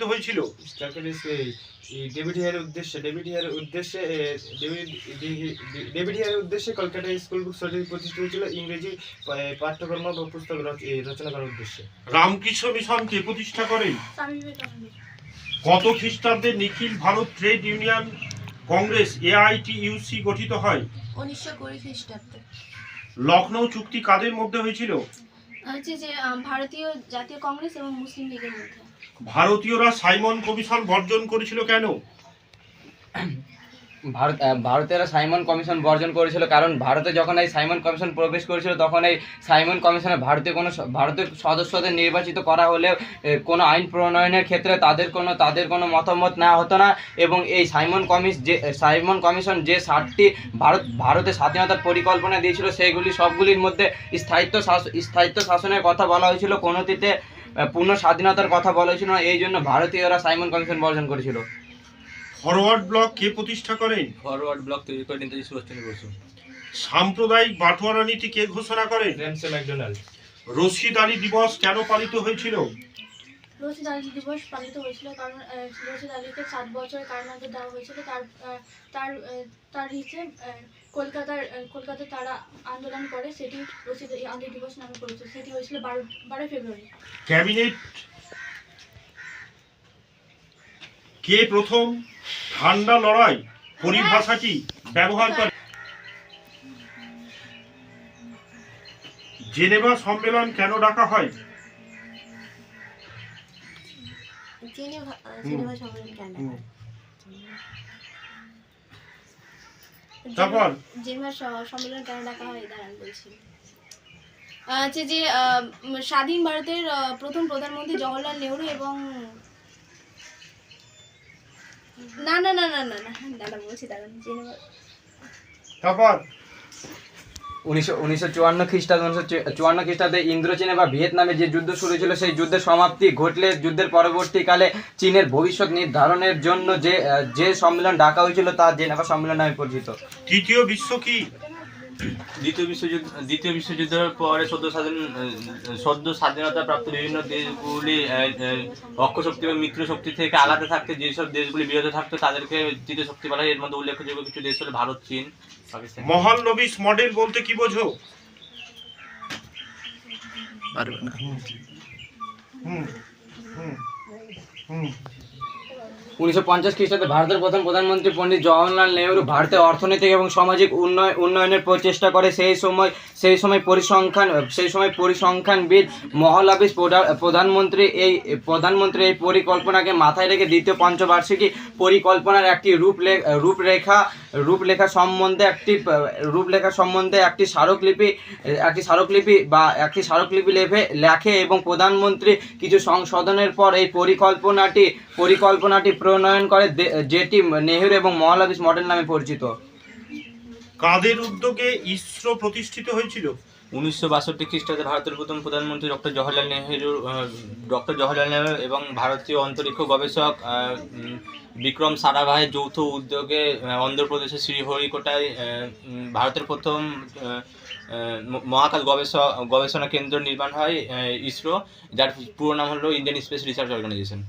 প্রতিষ্ঠিত হয়েছিল? ডেভিড হিয়ারের উদ্দেশ্যে কলকাতা স্কুল বুক সোসাইটি প্রতিষ্ঠিত হয়েছিল ইংরেজি পাঠ্যক্রম বা পুস্তক রচনা করার উদ্দেশ্যে। রামকৃষ্ণ মিশন কে প্রতিষ্ঠা করেন? কত খ্রিস্টাব্দে নিখিল ভারত ট্রেড ইউনিয়ন কংগ্রেস AITUC গঠিত হয়? 1920 খ্রিস্টাব্দে। লখনৌ চুক্তি কাদের মধ্যে হয়েছিল? হচ্ছে যে ভারতীয় জাতীয় কংগ্রেস এবং মুসলিম লীগের মধ্যে। ভারতীয়রা সাইমন কমিশন বর্জন করেছিল কেন? ভারতীয়রা সাইমন কমিশন বর্জন করেছিল কারণ ভারতে যখন এই সাইমন কমিশন প্রবেশ করেছিল তখন এই সাইমন কমিশনে ভারতীয় সদস্যদের নির্বাচিত করা হলেও কোনো আইন প্রণয়নের ক্ষেত্রে তাদের কোনো মতামত নেওয়া হতো না। এবং এই সাইমন কমিশন যে 7টি ভারতের স্বাধীনতার পরিকল্পনা দিয়েছিল সেইগুলি সবগুলির মধ্যে স্থায়িত্ব শাসনের কথা বলা হয়েছিল, কোনোটিতে পূর্ণ স্বাধীনতার কথা বলা হয়েছিল না। এই জন্য ভারতীয়রা সাইমন কমিশন বর্জন করেছিল। ফরওয়ার্ড ব্লক কে প্রতিষ্ঠা করেন? ফরওয়ার্ড ব্লক তৈরি করে নেতাজি সুভাষচন্দ্র বসু। সাম্প্রদায়িক বাটোয়ারা নীতি কে ঘোষণা করেন? Ramsay McDonald. রশিদ আলী দিবস কেন পালিত হয়েছিল? রশিদ আলী দিবস পালিত হয়েছিল কারণ রশিদ আলীকে 7 বছরের কারাদণ্ড দেওয়া হয়েছিল। তার হিসেবে কলকাতায় তারা আন্দোলন করে, সেটি রশিদ আলী দিবস নামে পরিচিত। সেটি হয়েছিল 12 ফেব্রুয়ারি। ক্যাবিনেট কে প্রথম ঠান্ডা লড়াই পরিভাষাটি ব্যবহার করে? জেনেভা সম্মেলন কেন ডাকা হয়? জেনেভা সম্মেলন কেন? তারপর জেনেভা সম্মেলন কেন ডাকা হয় দাঁড়ান বলছি। হচ্ছে যে স্বাধীন ভারতের প্রথম প্রধানমন্ত্রী জওহরলাল নেহরু এবং না দাঁড়া বলছি দাঁড়ান। জেনেভা তারপর 1954 খ্রিস্টাব্দে ইন্দোচীনে বা ভিয়েতনামে যে যুদ্ধ শুরু ছিল সেই যুদ্ধের সমাপ্তি ঘটলে যুদ্ধের পরবর্তীকালে চীনের ভবিষ্যৎ নির্ধারণের জন্য যে সম্মেলন ডাকা হয়েছিল তা জেনেভা সম্মেলন নামে পরিচিত। তৃতীয় বিশ্ব কি? দ্বিতীয় বিশ্বযুদ্ধের পরে সদ্য স্বাধীনতা প্রাপ্ত বিভিন্ন দেশগুলি অক্ষশক্তি এবং মিত্র শক্তি থেকে আলাদা থাকতে যেসব দেশগুলি বিরত থাকতো তাদেরকে তৃতীয় শক্তি বলা হয়। এর মধ্যে উল্লেখযোগ্য কিছু দেশ হলো ভারত, চীন, পাকিস্তান। মহালনবিশ মডেল বলতে কি বোঝো? পারবে না। 1950 খ্রিস্টাব্দে ভারতের প্রথম প্রধানমন্ত্রী পণ্ডিত জওহরলাল নেহরু ভারতের অর্থনৈতিক এবং সামাজিক উন্নয়নের প্রচেষ্টা করে। সেই সময় পরিসংখ্যানবিদ মহলাবিস প্রধানমন্ত্রী এই পরিকল্পনাকে মাথায় রেখে দ্বিতীয় পঞ্চবার্ষিকী পরিকল্পনার একটি রূপরেখা সম্বন্ধে একটি স্মারকলিপি লেখে এবং প্রধানমন্ত্রী কিছু সংশোধনের পর এই পরিকল্পনাটি প্রণয়ন করে, যেটি নেহরু এবং মহলাবিস মডেল নামে পরিচিত। কাদের উদ্যোগে ইসরো প্রতিষ্ঠিত হয়েছিল? 1962 খ্রিস্টাব্দে ভারতের প্রথম প্রধানমন্ত্রী ডক্টর জওহরলাল নেহরু এবং ভারতীয় অন্তরিক্ষ গবেষক বিক্রম সারাভাইয়ের যৌথ উদ্যোগে অন্ধ্রপ্রদেশের শ্রীহরিকোটায় ভারতের প্রথম মহাকাশ গবেষণা কেন্দ্র নির্মাণ হয় ইসরো, যার পুরো নাম হলো ইন্ডিয়ান স্পেস রিসার্চ অর্গানাইজেশন।